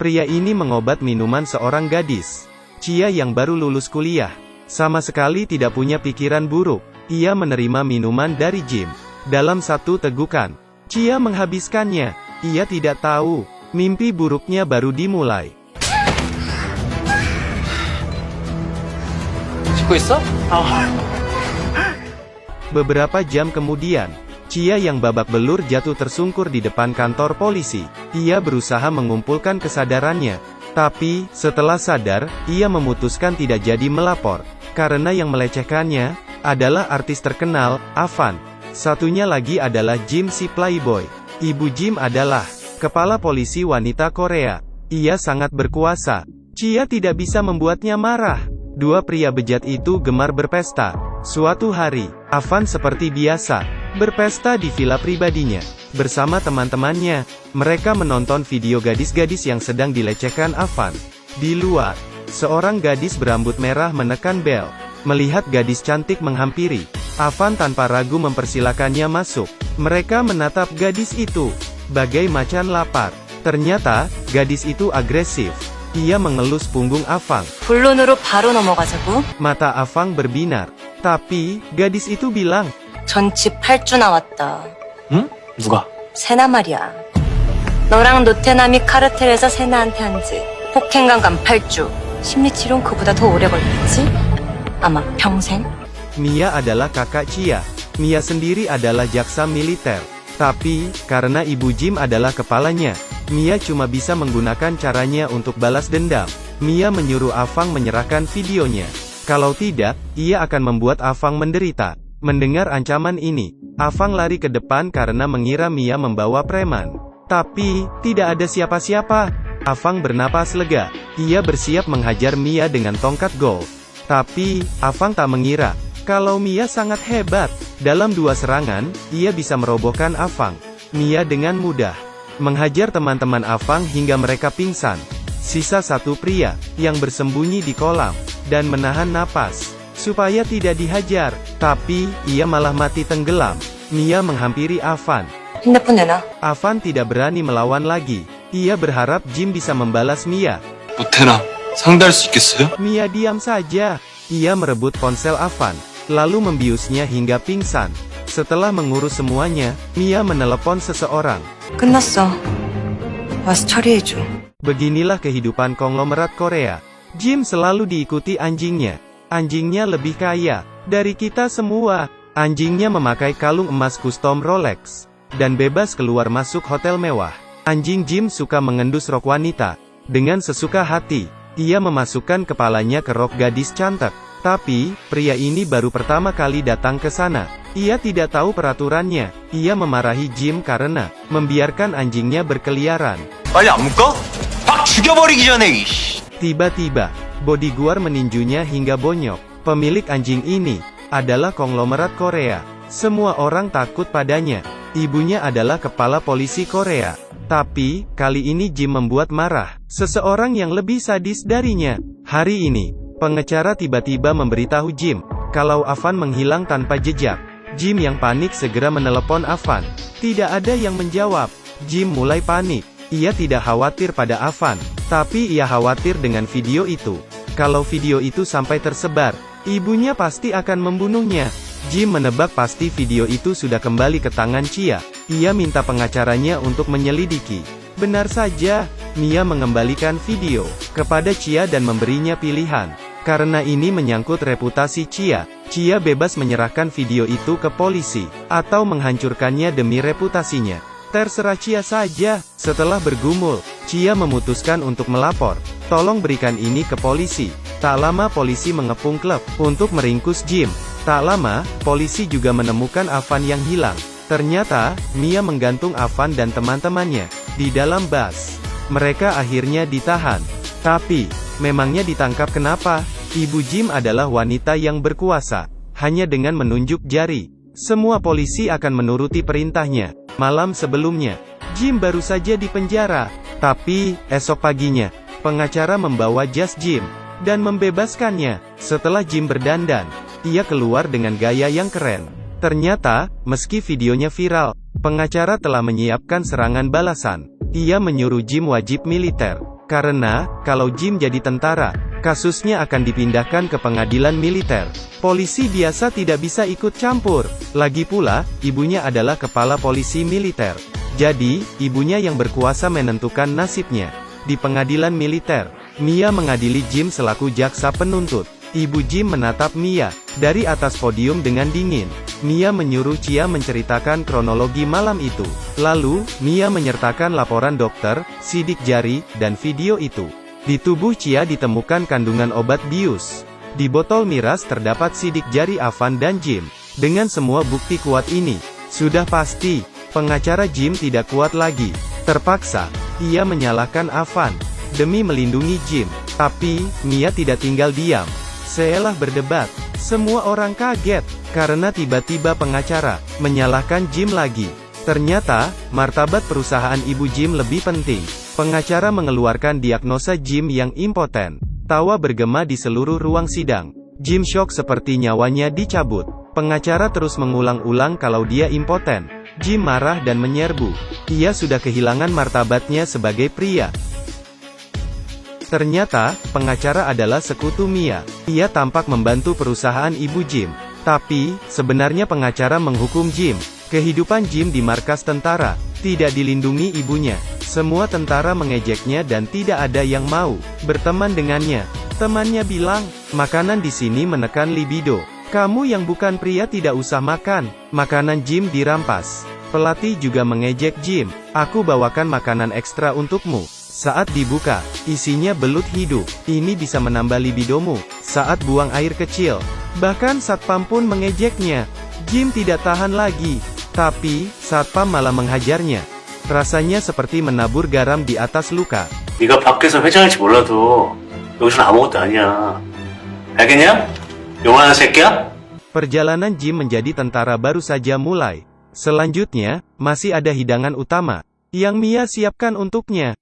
Pria ini mengobat minuman seorang gadis, Chia yang baru lulus kuliah. Sama sekali tidak punya pikiran buruk. Ia menerima minuman dari Jim. Dalam satu tegukan, Chia menghabiskannya. Ia tidak tahu, mimpi buruknya baru dimulai. Beberapa jam kemudian, Chia yang babak belur jatuh tersungkur di depan kantor polisi. Ia berusaha mengumpulkan kesadarannya. Tapi, setelah sadar, ia memutuskan tidak jadi melapor. Karena yang melecehkannya adalah artis terkenal, Avan. Satunya lagi adalah Jim si Playboy. Ibu Jim adalah kepala polisi wanita Korea. Ia sangat berkuasa. Chia tidak bisa membuatnya marah. Dua pria bejat itu gemar berpesta. Suatu hari, Avan seperti biasa berpesta di villa pribadinya bersama teman-temannya. Mereka menonton video gadis-gadis yang sedang dilecehkan Avan. Di luar, seorang gadis berambut merah menekan bel. Melihat gadis cantik menghampiri, Avan tanpa ragu mempersilakannya masuk. Mereka menatap gadis itu bagai macan lapar. Ternyata, gadis itu agresif. Ia mengelus punggung Avang. 본론으로 바로 넘어가자고. Mata Avang berbinar. Tapi, gadis itu bilang, 전집 8주 나왔다. 응? 누가? 세나 말이야. 너랑 노태남이 카르텔에서 세나한테 한 지 폭행강간 8주. 심리치료는 그보다 더 오래 걸리겠지? 아마 평생? Mia adalah kakak Chia. Mia sendiri adalah jaksa militer. Tapi, karena Ibu Jim adalah kepalanya, Mia cuma bisa menggunakan caranya untuk balas dendam. Mia menyuruh Avang menyerahkan videonya. Kalau tidak, ia akan membuat Avang menderita. Mendengar ancaman ini, Avang lari ke depan karena mengira Mia membawa preman. Tapi, tidak ada siapa-siapa. Avang bernapas lega. Ia bersiap menghajar Mia dengan tongkat golf. Tapi, Avang tak mengira kalau Mia sangat hebat. Dalam 2 serangan, ia bisa merobohkan Avang. Mia dengan mudah menghajar teman-teman Avang hingga mereka pingsan. Sisa 1 pria yang bersembunyi di kolam dan menahan napas supaya tidak dihajar. Tapi, ia malah mati tenggelam. Mia menghampiri Avan. 핸드폰 내놔. Avan tidak berani melawan lagi. Ia berharap Jim bisa membalas Mia. 노태남, 상대할 수 있겠어요? Mia diam saja. Ia merebut ponsel Avan, lalu membiusnya hingga pingsan. Setelah mengurus semuanya, Mia menelepon seseorang. 끝났어. 와서 처리해줘. Beginilah kehidupan konglomerat Korea. Jim selalu diikuti anjingnya. Anjingnya lebih kaya dari kita semua. Anjingnya memakai kalung emas kustom Rolex dan bebas keluar masuk hotel mewah. Anjing Jim suka mengendus rok wanita dengan sesuka hati. Ia memasukkan kepalanya ke rok gadis cantik. Tapi, pria ini baru pertama kali datang ke sana. Ia tidak tahu peraturannya. Ia memarahi Jim karena membiarkan anjingnya berkeliaran. 빨리 안 묶어? 확 죽여버리기 전에 이씨. Tiba-tiba, bodyguard meninjunya hingga bonyok. Pemilik anjing ini adalah konglomerat Korea. Semua orang takut padanya. Ibunya adalah kepala polisi Korea. Tapi, kali ini Jim membuat marah seseorang yang lebih sadis darinya. Hari ini, pengacara tiba-tiba memberitahu Jim kalau Avan menghilang tanpa jejak. Jim yang panik segera menelepon Avan. Tidak ada yang menjawab. Jim mulai panik. Ia tidak khawatir pada Avan, tapi ia khawatir dengan video itu. Kalau video itu sampai tersebar, ibunya pasti akan membunuhnya. Jim menebak pasti video itu sudah kembali ke tangan Chia. Ia minta pengacaranya untuk menyelidiki. Benar saja, Mia mengembalikan video kepada Chia dan memberinya pilihan. Karena ini menyangkut reputasi Chia, Chia bebas menyerahkan video itu ke polisi, atau menghancurkannya demi reputasinya. Terserah Chia saja. Setelah bergumul, Chia memutuskan untuk melapor. Tolong berikan ini ke polisi. Tak lama polisi mengepung klub untuk meringkus Jim. Tak lama, polisi juga menemukan Avan yang hilang. Ternyata, Mia menggantung Avan dan teman-temannya di dalam bus. Mereka akhirnya ditahan. Tapi, memangnya ditangkap kenapa? Ibu Jim adalah wanita yang berkuasa. Hanya dengan menunjuk jari, semua polisi akan menuruti perintahnya. Malam sebelumnya, Jim baru saja dipenjara. Tapi, esok paginya, pengacara membawa jas Jim dan membebaskannya. Setelah Jim berdandan, ia keluar dengan gaya yang keren. Ternyata, meski videonya viral, pengacara telah menyiapkan serangan balasan. Ia menyuruh Jim wajib militer Karena, kalau Jim jadi tentara, kasusnya akan dipindahkan ke pengadilan militer. Polisi biasa tidak bisa ikut campur. Lagi pula, ibunya adalah kepala polisi militer. Jadi, ibunya yang berkuasa menentukan nasibnya. Di pengadilan militer, Mia mengadili Jim selaku jaksa penuntut. Ibu Jim menatap Mia dari atas podium dengan dingin. Mia menyuruh Chia menceritakan kronologi malam itu. Lalu, Mia menyertakan laporan dokter, sidik jari, dan video itu. Di tubuh Chia ditemukan kandungan obat bius. Di botol miras terdapat sidik jari Avan dan Jim. Dengan semua bukti kuat ini, sudah pasti, pengacara Jim tidak kuat lagi. Terpaksa, ia menyalahkan Avan demi melindungi Jim. Tapi, Mia tidak tinggal diam. Setelah berdebat, semua orang kaget, karena tiba-tiba pengacara menyalahkan Jim lagi. Ternyata, martabat perusahaan ibu Jim lebih penting. Pengacara mengeluarkan diagnosa Jim yang impoten. Tawa bergema di seluruh ruang sidang. Jim shock seperti nyawanya dicabut. Pengacara terus mengulang-ulang kalau dia impoten. Jim marah dan menyerbu. Ia sudah kehilangan martabatnya sebagai pria. Ternyata, pengacara adalah sekutu Mia. Ia tampak membantu perusahaan ibu Jim. Tapi, sebenarnya pengacara menghukum Jim. Kehidupan Jim di markas tentara, tidak dilindungi ibunya. Semua tentara mengejeknya dan tidak ada yang mau berteman dengannya. Temannya bilang, makanan di sini menekan libido. Kamu yang bukan pria tidak usah makan. Makanan Jim dirampas. Pelatih juga mengejek Jim. Aku bawakan makanan ekstra untukmu. Saat dibuka, isinya belut hidup. Ini bisa menambah libidomu. Saat buang air kecil, bahkan satpam pun mengejeknya. Jim tidak tahan lagi. Tapi, satpam malah menghajarnya. Rasanya seperti menabur garam di atas luka. 네가 밖에서 회장일지 몰라도 여기서는 아무것도 아니야. 알겠냐? 용하는 새끼야? Perjalanan Jim menjadi tentara baru saja mulai. Selanjutnya, masih ada hidangan utama yang Mia siapkan untuknya.